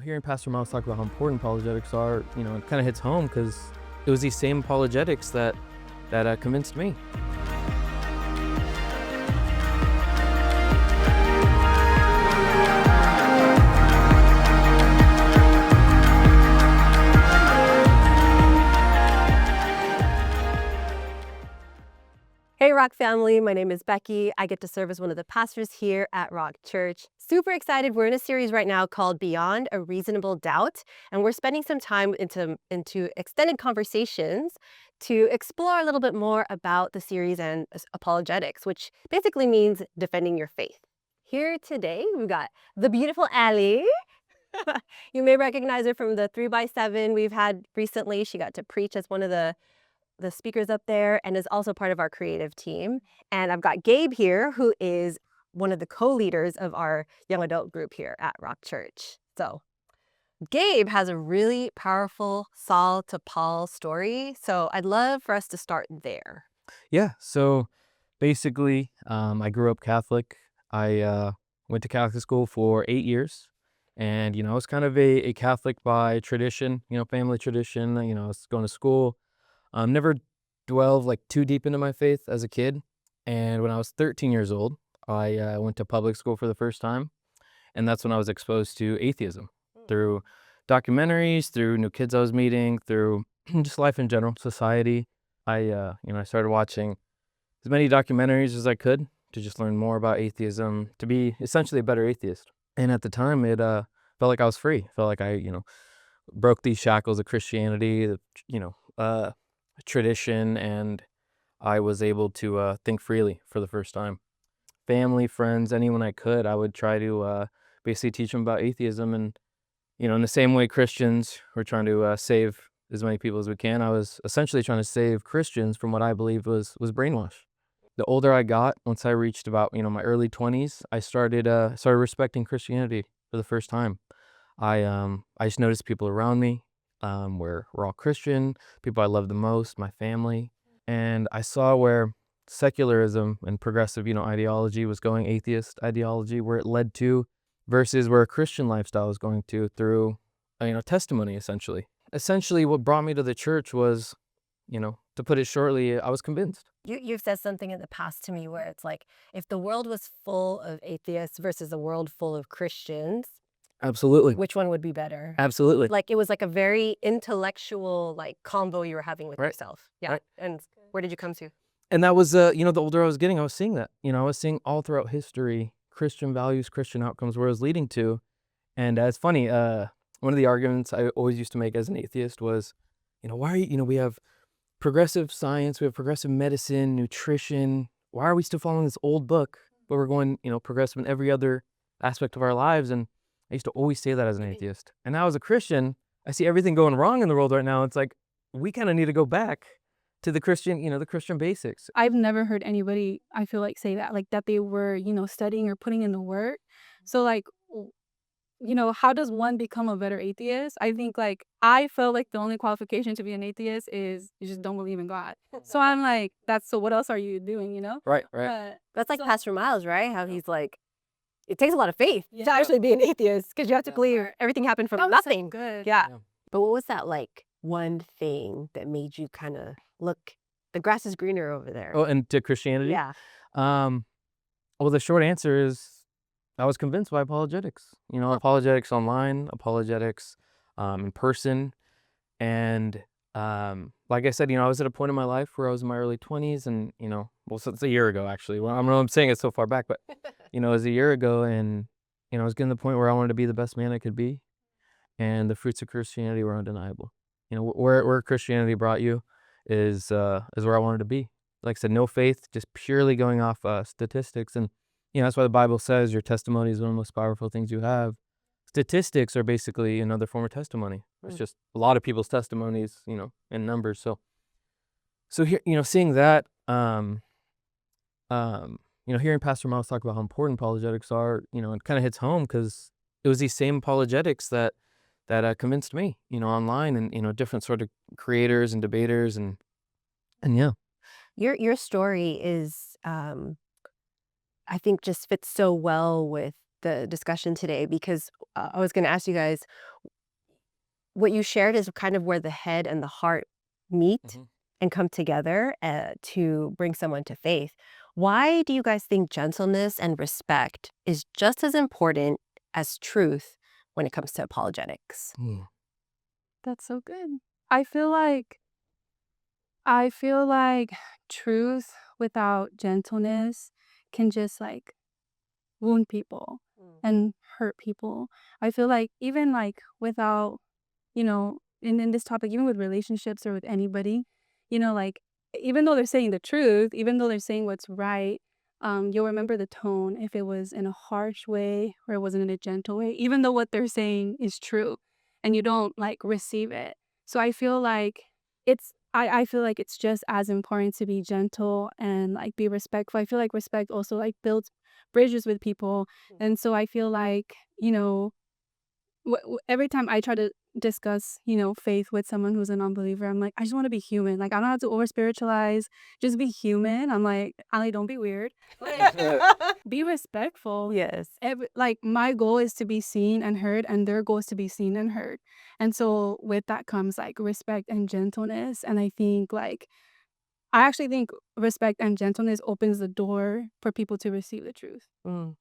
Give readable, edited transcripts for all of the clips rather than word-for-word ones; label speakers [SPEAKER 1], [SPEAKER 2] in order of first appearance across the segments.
[SPEAKER 1] Hearing Pastor Miles talk about how important apologetics are, it kind of hits home because it was these same apologetics that convinced me.
[SPEAKER 2] Hey Rock family, my name is Becky. I get to serve as one of the pastors here at Rock Church. Super excited. We're in a series right now called Beyond a Reasonable Doubt, and we're spending some time into extended conversations to explore a little bit more about the series and apologetics, which basically means defending your faith. Here today, we've got the beautiful Allie. You may recognize her from the 3x7 we've had recently. She got to preach as one of the speakers up there and is also part of our creative team. And I've got Gabe here, who is one of the co-leaders of our young adult group here at Rock Church. So Gabe has a really powerful Saul to Paul story. So I'd love for us to start there.
[SPEAKER 1] Yeah, so basically, I grew up Catholic. I went to Catholic school for 8 years. And, I was kind of a Catholic by tradition, family tradition. I was going to school. Never dwelled like too deep into my faith as a kid. And when I was 13 years old, I went to public school for the first time. And that's when I was exposed to atheism through documentaries, through new kids I was meeting, through just life in general, society. I started watching as many documentaries as I could to just learn more about atheism, to be essentially a better atheist. And at the time, it felt like I was free. Felt like I, broke these shackles of Christianity, tradition, and I was able to think freely for the first time. Family, friends, anyone I could, I would try to basically teach them about atheism. And, in the same way Christians were trying to save as many people as we can, I was essentially trying to save Christians from what I believed was brainwash. The older I got, once I reached about, my early 20s, I started respecting Christianity for the first time. I just noticed people around me we're all Christian, people I love the most, my family. And I saw where secularism and progressive, ideology was going, atheist ideology, where it led to, versus where a Christian lifestyle was going to through, testimony, essentially. Essentially, what brought me to the church was, to put it shortly, I was convinced.
[SPEAKER 2] You've said something in the past to me where it's like, if the world was full of atheists versus a world full of Christians,
[SPEAKER 1] Absolutely.
[SPEAKER 2] which one would be better?
[SPEAKER 1] Absolutely.
[SPEAKER 2] Like it was like a very intellectual like combo you were having with
[SPEAKER 1] Right.
[SPEAKER 2] yourself. Yeah.
[SPEAKER 1] Right.
[SPEAKER 2] And where did you come to?
[SPEAKER 1] And that was, the older I was getting, I was seeing that. I was seeing all throughout history Christian values, Christian outcomes, where it was leading to. And it's funny, one of the arguments I always used to make as an atheist was, why are we have progressive science, we have progressive medicine, nutrition. Why are we still following this old book, but we're going, progressive in every other aspect of our lives? And I used to always say that as an atheist. And now as a Christian, I see everything going wrong in the world right now. It's like, we kind of need to go back to the Christian, the Christian basics.
[SPEAKER 3] I've never heard anybody, I feel like, say that, like that they were, studying or putting in the work. So like, how does one become a better atheist? I think like, I felt like the only qualification to be an atheist is you just don't believe in God. So I'm like, so what else are you doing,
[SPEAKER 1] Right.
[SPEAKER 2] That's like Pastor Miles, right? How he's like, it takes a lot of faith to actually be an atheist because you have to believe everything happened from nothing.
[SPEAKER 3] Good.
[SPEAKER 2] Yeah.
[SPEAKER 1] Yeah.
[SPEAKER 2] But what was that like one thing that made you kind of look, the grass is greener over there?
[SPEAKER 1] Oh, and to Christianity?
[SPEAKER 2] Yeah.
[SPEAKER 1] Well, the short answer is I was convinced by apologetics. Apologetics online, apologetics in person. And like I said, I was at a point in my life where I was in my early 20s and, so it's a year ago, actually. Well, I don't know I'm saying it so far back, but, it was a year ago and, I was getting to the point where I wanted to be the best man I could be. And the fruits of Christianity were undeniable. Where Christianity brought you is where I wanted to be. Like I said, no faith, just purely going off statistics. And, that's why the Bible says your testimony is one of the most powerful things you have. Statistics are basically another form of testimony. It's just a lot of people's testimonies, in numbers. So here, seeing that, hearing Pastor Miles talk about how important apologetics are, it kind of hits home because it was these same apologetics that convinced me, online and, different sort of creators and debaters and yeah.
[SPEAKER 2] Your story is, I think, just fits so well with the discussion today because I was going to ask you guys what you shared is kind of where the head and the heart meet
[SPEAKER 1] Mhm.
[SPEAKER 2] and come together to bring someone to faith. Why do you guys think gentleness and respect is just as important as truth when it comes to apologetics?
[SPEAKER 1] Mm.
[SPEAKER 3] That's so good. I feel like I feel like truth without gentleness can just like wound people and hurt people. I feel like even like without, in this topic, even with relationships or with anybody, like even though they're saying the truth, even though they're saying what's right, you'll remember the tone if it was in a harsh way or it wasn't in a gentle way, even though what they're saying is true and you don't like receive it. So I feel like I feel like it's just as important to be gentle and like be respectful. I feel like respect also like builds bridges with people. And so I feel like, every time I try to discuss, faith with someone who's a non-believer, I'm like, I just want to be human. Like, I don't have to over spiritualize. Just be human. I'm like, Ali, don't be weird. Like, be respectful.
[SPEAKER 2] Yes.
[SPEAKER 3] Like, my goal is to be seen and heard, and their goal is to be seen and heard. And so, with that comes like respect and gentleness. And I actually think respect and gentleness opens the door for people to receive the truth.
[SPEAKER 2] Mm.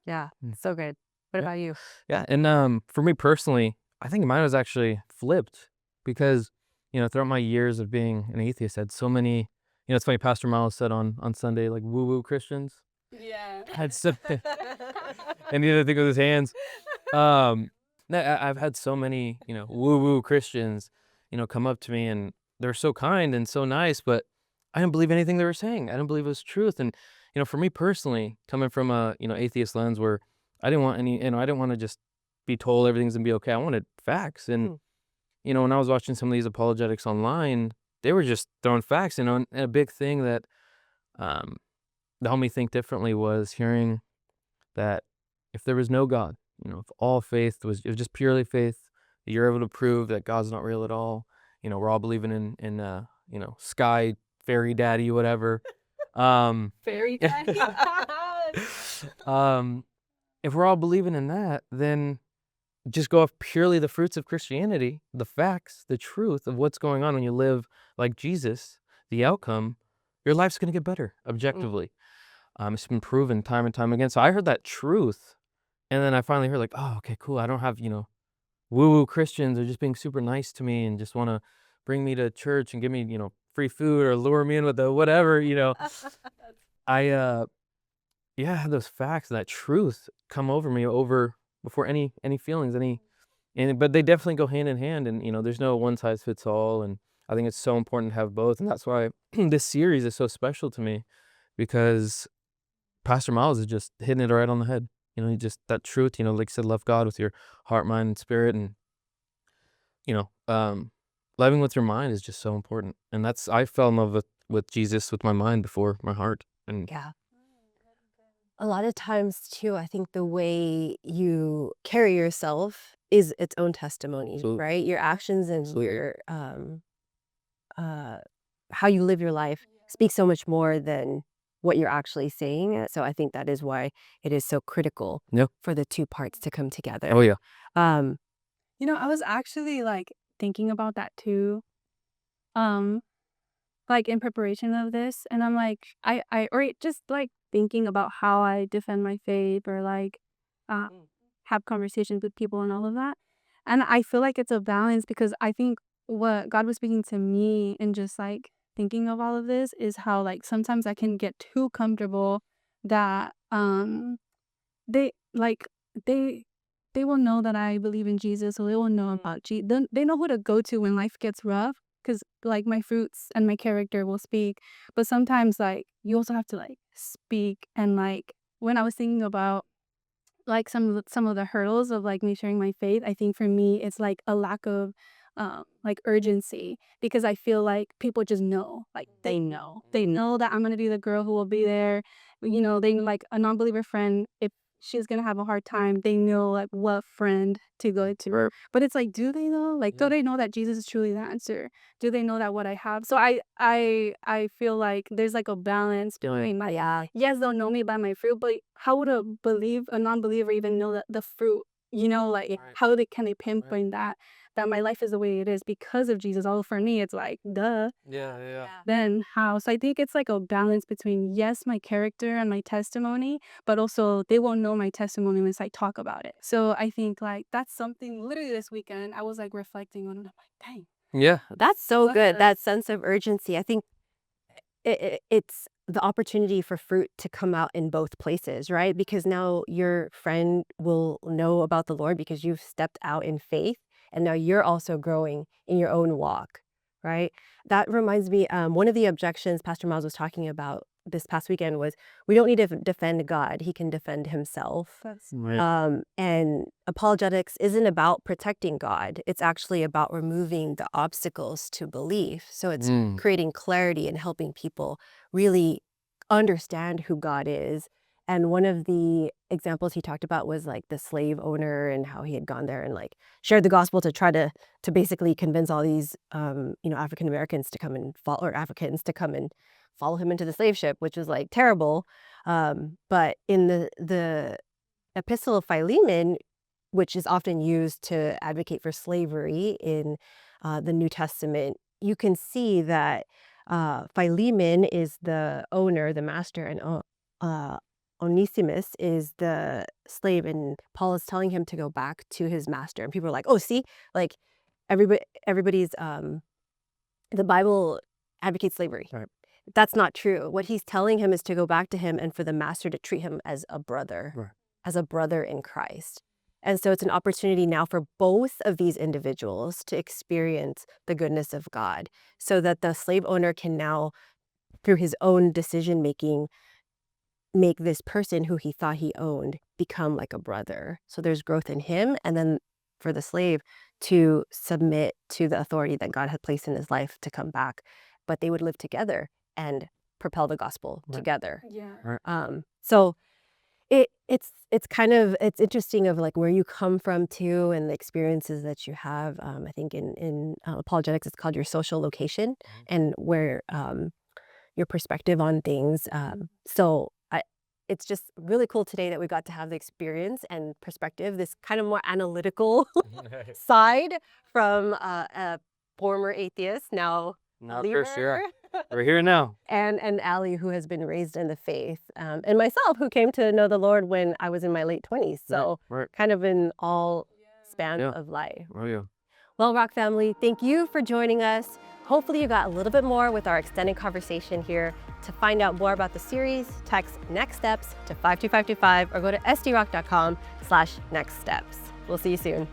[SPEAKER 2] Yeah.
[SPEAKER 1] Mm.
[SPEAKER 2] So good. What
[SPEAKER 1] Yeah.
[SPEAKER 2] about you?
[SPEAKER 1] Yeah, and for me personally, I think mine was actually flipped because, throughout my years of being an atheist, I had so many. It's funny. Pastor Miles said on Sunday, like woo-woo Christians.
[SPEAKER 3] Yeah.
[SPEAKER 1] I had so, and he did think with his hands. No, I've had so many, woo-woo Christians, come up to me and they're so kind and so nice, but I didn't believe anything they were saying. I didn't believe it was truth. And, for me personally, coming from a, atheist lens where I didn't want any, I didn't want to just be told everything's gonna be okay. I wanted facts. And,
[SPEAKER 2] Mm.
[SPEAKER 1] when I was watching some of these apologetics online, they were just throwing facts, and a big thing that, um, that helped me think differently was hearing that if there was no God, if all faith was, it was just purely faith, that you're able to prove that God's not real at all. We're all believing in sky fairy daddy, whatever. Um,
[SPEAKER 3] Fairy tale.
[SPEAKER 1] um, if we're all believing in that, then just go off purely the fruits of Christianity, the facts, the truth of what's going on when you live like Jesus, the outcome, your life's gonna get better objectively. It's been proven time and time again. So I heard that truth, and then I finally heard like, oh, okay, cool. I don't have, woo-woo Christians are just being super nice to me and just want to bring me to church and give me, free food or lure me in with the whatever. I yeah, I had those facts and that truth come over me over before any feelings, but they definitely go hand in hand, and there's no one size fits all, and I think it's so important to have both, and that's why this series is so special to me because Pastor Miles is just hitting it right on the head. He just that truth, like you said, love God with your heart, mind, and spirit, and you know, um, loving with your mind is just so important. And that's I fell in love with Jesus with my mind before my heart. And
[SPEAKER 2] Yeah. A lot of times too, I think the way you carry yourself is its own testimony,
[SPEAKER 1] Absolutely.
[SPEAKER 2] right? Your actions and
[SPEAKER 1] Absolutely.
[SPEAKER 2] your uh how you live your life speak so much more than what you're actually saying. So I think that is why it is so critical
[SPEAKER 1] Yeah.
[SPEAKER 2] for the two parts to come together.
[SPEAKER 1] Oh yeah.
[SPEAKER 2] Um,
[SPEAKER 3] I was actually like thinking about that too. Um, like in preparation of this, and I'm like, or just like thinking about how I defend my faith or like, uh, have conversations with people and all of that. And I feel like it's a balance because I think what God was speaking to me and just like thinking of all of this is how like sometimes I can get too comfortable that they like they they will know that I believe in Jesus, so they will know about Jesus. They know who to go to when life gets rough, because like my fruits and my character will speak. But sometimes like you also have to like speak, and like when I was thinking about like some of the hurdles of like me sharing my faith, I think for me it's like a lack of like urgency, because I feel like people just know, like they know that I'm gonna be the girl who will be there. They like a non-believer friend, if she's gonna have a hard time. They know like what friend to go to. But it's like, do they know? Like, do they know that Jesus is truly the answer? Do they know that what I have? So I feel like there's like a balance between my yes, they'll know me by my fruit, but how would a non-believer even know that the fruit? Like how can they pinpoint that my life is the way it is because of Jesus? Although for me, it's like, duh. Then how? So I think it's like a balance between, yes, my character and my testimony, but also they won't know my testimony unless I talk about it. So I think like that's something literally this weekend I was like reflecting on, and I'm like, dang.
[SPEAKER 1] Yeah.
[SPEAKER 2] That's so
[SPEAKER 3] What
[SPEAKER 2] good.
[SPEAKER 3] a-
[SPEAKER 2] That sense of urgency. I think it's the opportunity for fruit to come out in both places, right? Because now your friend will know about the Lord because you've stepped out in faith, and now you're also growing in your own walk, right? That reminds me, one of the objections Pastor Miles was talking about this past weekend was we don't need to defend God; He can defend Himself. And apologetics isn't about protecting God. It's actually about removing the obstacles to belief. So it's creating clarity and helping people really understand who God is. And one of the examples he talked about was like the slave owner and how he had gone there and like shared the gospel to try to basically convince all these African Americans to come and follow, or Africans to come and follow him into the slave ship, which was like terrible. But in the Epistle of Philemon, which is often used to advocate for slavery in the New Testament, you can see that Philemon is the owner, the master, and Onesimus is the slave, and Paul is telling him to go back to his master. And people are like, "Oh, see, like everybody's the Bible advocates slavery."
[SPEAKER 1] Right.
[SPEAKER 2] That's not true. What he's telling him is to go back to him and for the master to treat him as a brother.
[SPEAKER 1] Right.
[SPEAKER 2] As a brother in Christ. And so it's an opportunity now for both of these individuals to experience the goodness of God, so that the slave owner can now, through his own decision making, make this person who he thought he owned become like a brother. So there's growth in him, and then for the slave to submit to the authority that God had placed in his life to come back. But they would live together and propel the gospel together.
[SPEAKER 3] Yeah.
[SPEAKER 2] So it's kind of, it's interesting of like where you come from too, and the experiences that you have. I think in apologetics it's called your social location, and where your perspective on things. It's just really cool today that we got to have the experience and perspective, this kind of more analytical side from a former atheist, now believer.
[SPEAKER 1] We're here now.
[SPEAKER 2] And Allie, who has been raised in the faith, and myself, who came to know the Lord when I was in my late 20s. So kind of in all span of life.
[SPEAKER 1] Oh, yeah.
[SPEAKER 2] Well, Rock family, thank you for joining us. Hopefully you got a little bit more with our extended conversation here. To find out more about the series, text Next Steps to 52525 or go to sdrock.com/nextsteps. We'll see you soon.